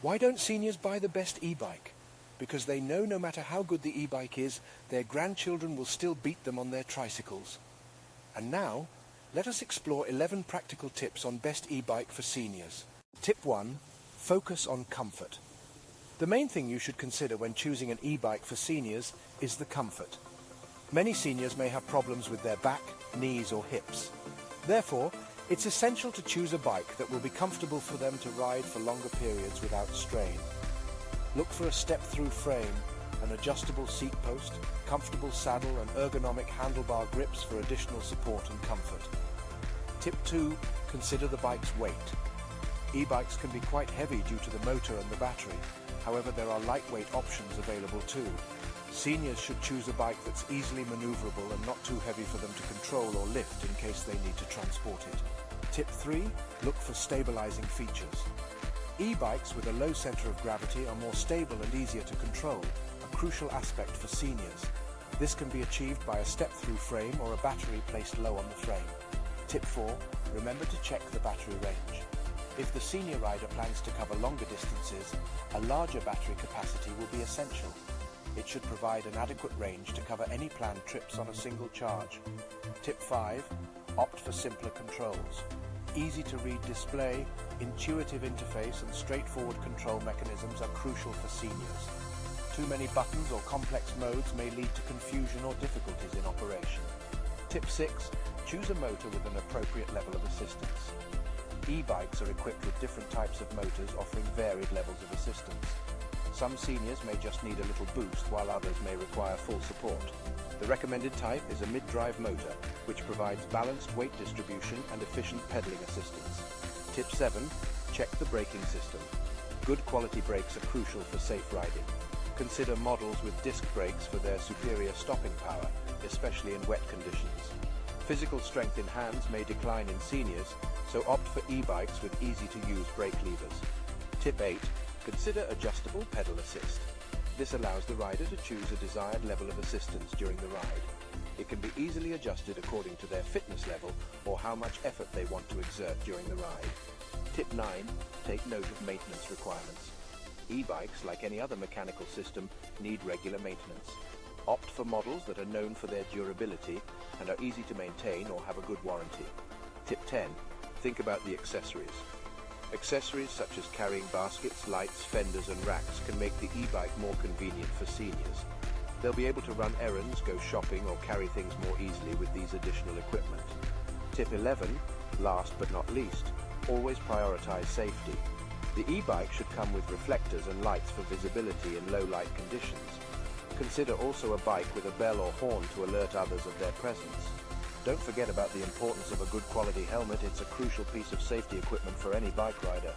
Why don't seniors buy the best e-bike? Because they know no matter how good the e-bike is, their grandchildren will still beat them on their tricycles. And now, let us explore 11 practical tips on best e-bike for seniors. Tip 1. Focus on comfort. The main thing you should consider when choosing an e-bike for seniors is the comfort. Many seniors may have problems with their back, knees or hips. Therefore, it's essential to choose a bike that will be comfortable for them to ride for longer periods without strain. Look for a step-through frame, an adjustable seat post, comfortable saddle and ergonomic handlebar grips for additional support and comfort. Tip 2. Consider the bike's weight. E-bikes can be quite heavy due to the motor and the battery. However, there are lightweight options available too. Seniors should choose a bike that's easily maneuverable and not too heavy for them to control or lift in case they need to transport it. Tip 3. Look for stabilizing features. E-bikes with a low center of gravity are more stable and easier to control, a crucial aspect for seniors. This can be achieved by a step-through frame or a battery placed low on the frame. Tip 4. Remember to check the battery range. If the senior rider plans to cover longer distances, a larger battery capacity will be essential. It should provide an adequate range to cover any planned trips on a single charge. Tip 5. Opt for simpler controls. Easy-to-read display, intuitive interface and straightforward control mechanisms are crucial for seniors. Too many buttons or complex modes may lead to confusion or difficulties in operation. Tip 6. Choose a motor with an appropriate level of assistance. E-bikes are equipped with different types of motors offering varied levels of assistance. Some seniors may just need a little boost while others may require full support. The recommended type is a mid-drive motor, which provides balanced weight distribution and efficient pedaling assistance. Tip 7. Check the braking system. Good quality brakes are crucial for safe riding. Consider models with disc brakes for their superior stopping power, especially in wet conditions. Physical strength in hands may decline in seniors, so opt for e-bikes with easy-to-use brake levers. Tip 8. Consider adjustable pedal assist. This allows the rider to choose a desired level of assistance during the ride. It can be easily adjusted according to their fitness level or how much effort they want to exert during the ride. Tip 9. Take note of maintenance requirements. E-bikes, like any other mechanical system, need regular maintenance. Opt for models that are known for their durability and are easy to maintain or have a good warranty. Tip 10. Think about the accessories. Accessories such as carrying baskets, lights, fenders and racks can make the e-bike more convenient for seniors. They'll be able to run errands, go shopping or carry things more easily with these additional equipment. Tip 11. Last but not least, always prioritize safety. The e-bike should come with reflectors and lights for visibility in low light conditions. Consider also a bike with a bell or horn to alert others of their presence. Don't forget about the importance of a good quality helmet. It's a crucial piece of safety equipment for any bike rider.